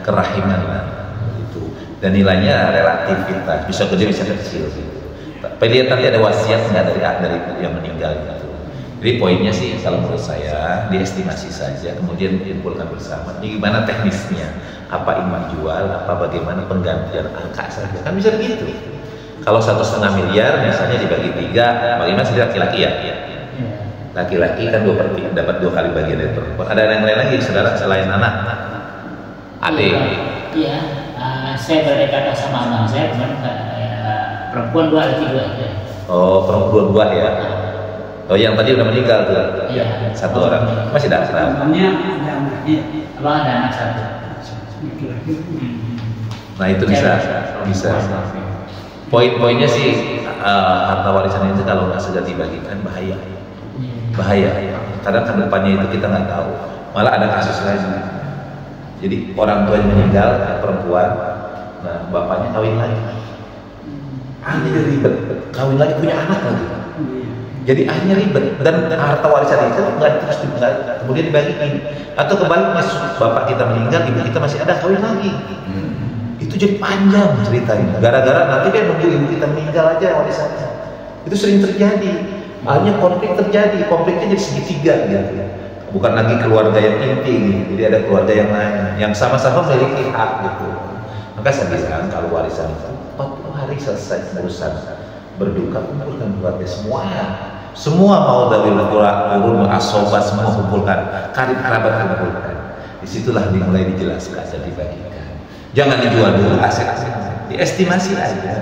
B: kerahiman itu, dan nilainya relativitas, bisa gede bisa kecil gitu. Tapi lihat nanti ada wasiat nggak dari yang meninggal gitu. Jadi poinnya sih kalau menurut saya diestimasi saja, kemudian dikumpulkan bersama. Ini gimana teknisnya? Apa iman jual? Apa bagaimana penggantian angka saja? Kan bisa begitu. Kalau 1,5 miliar misalnya dibagi 3, bagaimana sih laki-laki ya? Laki-laki kan 2/3 dapat 2 kali bagian dari perempuan. Ada yang lain lagi saudara selain anak? Adik.
C: Iya. Saya berdekatan sama abang saya, cuman perempuan 2, laki 2 aja.
B: Oh, perempuan 2 ya. Oh, yang tadi udah meninggal tuh.
C: Iya.
B: 1 orang. Masih ada anak.
D: Abangnya ada anaknya.
C: Abang ada anak 1.
B: Nah itu bisa. Poin-poinnya sih harta warisan itu kalau nggak segera dibagikan bahaya. Karena ke depannya itu kita nggak tahu. Malah ada kasus lagi. Jadi orang tua yang meninggal perempuan, nah bapaknya kawin lagi. Akhirnya ribet, kawin lagi punya anak lagi. Jadi akhirnya ribet dan harta warisan itu nggak terus kemudian dibagiin. Atau kebalik, bapak kita meninggal, ibu kita masih ada kawin lagi. Itu jadi panjang ceritanya. Gara-gara nanti dia nunggu ibu kita meninggal aja warisannya. Itu sering terjadi. Akhirnya konflik terjadi, konfliknya jadi segitiga gitu. Bukan lagi keluarga yang inti, jadi ada keluarga yang lain yang sama-sama memiliki hak gitu. Maka saya bilang kalau warisan itu 40 hari selesai urusan, berduka kumpulkan keluarga semua mau dari urun asobat semua kumpulkan, karib kerabat kumpulkan. Disitulah dimulai dijelaskan dan dibagikan. Jangan dijual dulu aset-aset, diestimasi aja,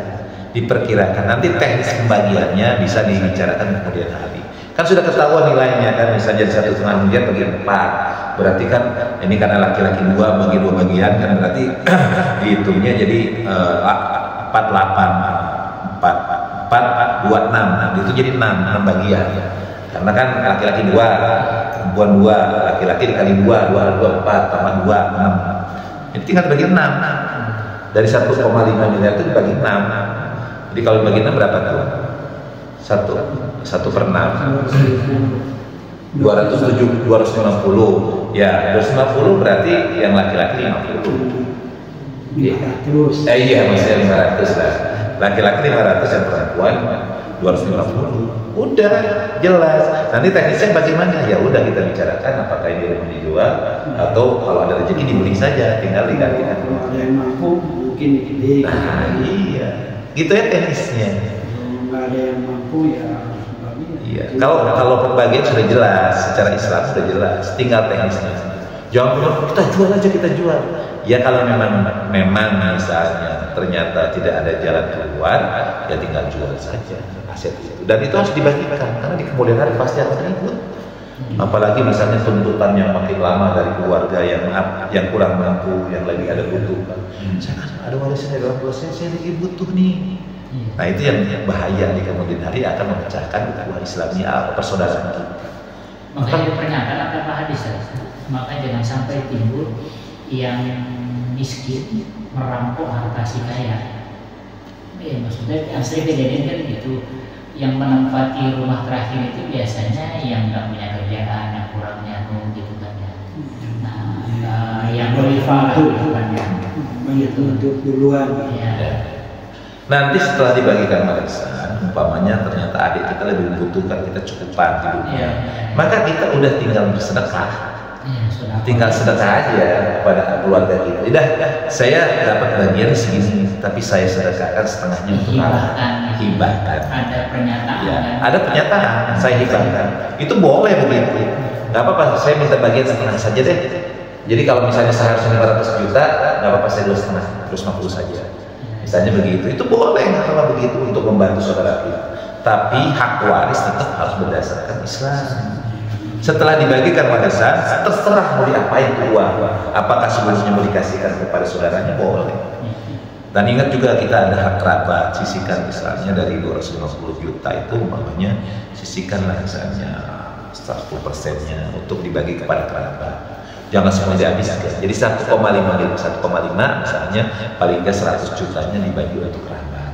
B: diperkirakan. Nanti teknis pembagiannya bisa dibicarakan kemudian hari. Kan sudah ketahuan nilainya kan, misalnya 1,5 miliar bagi 4, berarti kan ini karena laki-laki 2 bagi 2 bagian kan berarti dihitungnya jadi 4, 2, 6, itu jadi 6 bagian. Karena kan laki-laki 2, perempuan 2, laki-laki dikali 2, 4, tambah 2, 6. Ini tinggal dibagi 6. Dari 1,5 miliar itu dibagi 6. Jadi kalau dibagi 6 berapa tuh? 1/6. 250. Ya, 250 berarti yang laki-laki 50.
D: 500.
B: Iya, maksudnya 500 lah. Laki-laki 500, yang perempuan 250. Udah jelas. Nanti teknisnya bagaimana? Ya udah kita bicarakan apakah ini mau dijual atau kalau ada rezeki dibeli saja, tinggal digantikan.
D: Kalau ada yang mampu mungkin dikit.
B: Nah, iya. Gitu ya teknisnya.
D: Kalau nggak ada yang mampu ya bagi.
B: Iya. Kalau pembagian sudah jelas, secara Islam sudah jelas, tinggal teknisnya. Jangan kita jual aja, kita jual. Ya kalau memang misalnya ternyata tidak ada jalan keluar, ya tinggal jual saja aset itu. Dan itu harus dibagikan karena di kemudian hari pasti akan ribut. Apalagi misalnya tuntutan yang makin lama dari keluarga yang kurang mampu, yang lagi ada butuh. Saya kan ada warisan dalam proses, saya lagi butuh nih. Nah itu yang bahaya di kemudian hari akan memecahkan ukhuwah Islamiyah persaudaraan kita.
C: Makanya pernyataan apa hadis, maka jangan sampai timbul yang miskin merampok harta si kaya. Ya maksudnya yang sering kejadian kan gitu, yang menempati rumah terakhir itu biasanya yang nggak punya kerjaan, yang kurang nyambung gitu kan ya. Nah, yang berifah gitu kan ya.
D: Banyak untuk duluan.
C: Ya.
B: Nanti setelah dibagikan warisan, umpamanya ternyata adik kita lebih membutuhkan, kita cukupan hidupnya, maka kita udah tinggal bersedekah. Tinggal sedekah aja kepada keluarga kita. Udah, saya dapat bagian segini, tapi saya sedekahkan setengahnya untuk hibahkan.
C: Ada pernyataan.
B: Ya, ada pernyataan, saya hibahkan. Itu boleh begitu. Gak apa-apa, saya minta bagian setengah saja deh. Jadi kalau misalnya seharusnya 500 juta, gak apa-apa saya 2,5, 250 saja. Misalnya begitu, itu boleh nggak apa begitu untuk membantu saudara kita. Tapi hak waris tetap harus berdasarkan Islam. Setelah dibagikan warisan, terserah mau diapain ke uang. Apakah seluruhnya mau dikasihkan kepada saudaranya, boleh. Dan ingat juga kita ada hak kerabat, sisihkan misalnya dari 250 juta itu umpamanya sisihkanlah misalnya 1%-nya untuk dibagi kepada kerabat. jangan semua dihabiskan. Jadi 1,5 misalnya paling nggak 100 jutanya dibagi untuk kerabat.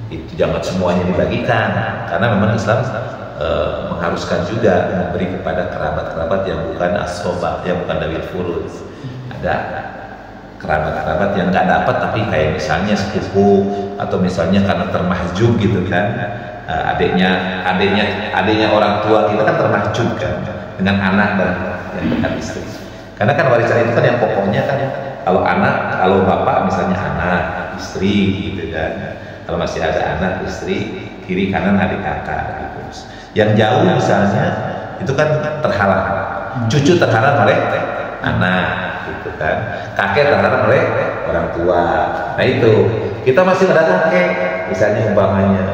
B: Itu jangan semuanya dibagikan, karena memang Islam mengharuskan juga memberi kepada kerabat-kerabat yang bukan as-soba, yang bukan dawil furud. Ada kerabat-kerabat yang nggak dapat, tapi kayak misalnya sepupu atau misalnya karena termahjub gitu kan, adiknya orang tua kita kan termahjub kan dengan anak dan yang dekat istri. Karena kan warisan itu kan yang pokoknya kan kalau anak, kalau bapak misalnya anak, istri gitu kan. Kalau masih ada anak, istri, kiri kanan adik kakak gitu. Yang jauh misalnya itu kan terhalang, cucu terhalang oleh anak gitu kan, kakek terhalang oleh orang tua. Nah itu kita masih ada kakek misalnya umpamanya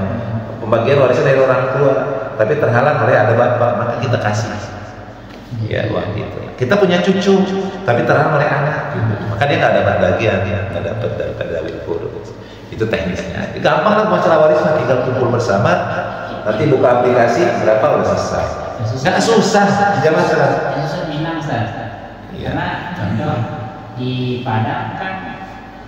B: pembagian warisan dari orang tua, tapi terhalang oleh ada bapak, maka kita kasih ya uang itu. Kita punya cucu tapi terhalang oleh anak gitu. Maka dia nggak dapat bagian, nggak dapat dari furud. Itu teknisnya. Gampang lah masalah warisan, tinggal kumpul bersama. Nanti buka aplikasi berapa udah selesai. Nggak susah, jangan salah.
C: Susah Minang Ustaz.
B: Iya.
C: Karena contoh di Padang kan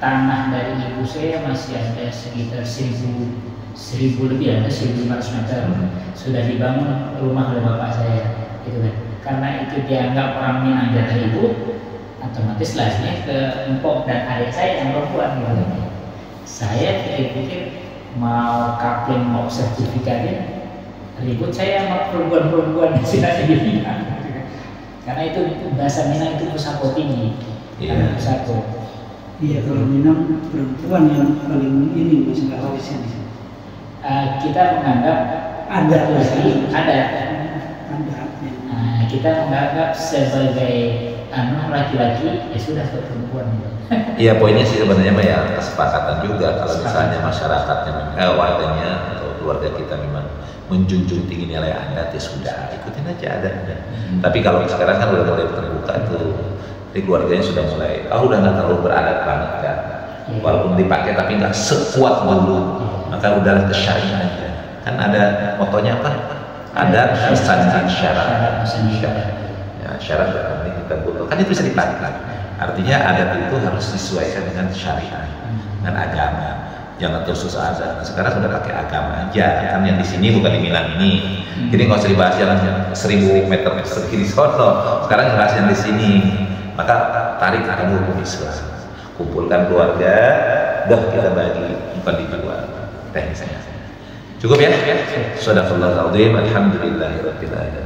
C: tanah dari ibu saya masih ada sekitar 1000 lebih, ada 1500 meter. Sudah dibangun rumah oleh bapak saya, gitu kan. Karena itu dianggap orang Minang jatah ibu, otomatis larinya ke empok dan adik saya yang perempuan gitu. Saya pikir-pikir mau kapling mau sertifikatnya ribut saya sama perempuan-perempuan di sini karena itu bahasa Minang itu pusako tinggi. Karena pusako.
D: Iya, kalau Minang perempuan yang paling ini masih nggak warisan.
C: Kita menganggap ada lagi ada. Kita menganggap sebagai laki-laki ya sudah ke perempuan.
B: Iya, poinnya sih sebenarnya mah ya kesepakatan juga. Kalau misalnya masyarakatnya, warganya atau keluarga kita memang menjunjung tinggi nilai adat, ya sudah ikutin aja adatnya. Tapi kalau sekarang kan udah mulai terbuka tuh, jadi keluarganya sudah mulai, udah nggak terlalu beradat banget kan. Walaupun dipakai tapi nggak sekuat dulu, maka udahlah ke syariah aja. Kan ada motonya apa? Adat bersanding syarat. Ya, syarat berarti kita butuh. Kan itu bisa dipakai. Artinya adat itu harus disesuaikan dengan syariat, dengan agama. Jangan terus adat. Sekarang sudah pakai agama aja. Kan yang di sini bukan di Minang ini. Jadi nggak usah dibahas yang 1000 meter persegi di sono. Sekarang bahas yang di sini. Maka tarik akan hukum Islam. Kumpulkan keluarga, dah kita bagi, bukan dijual. Teknisnya. Cukup ya? Shadaqallahul azim. Alhamdulillahirabbil alamin.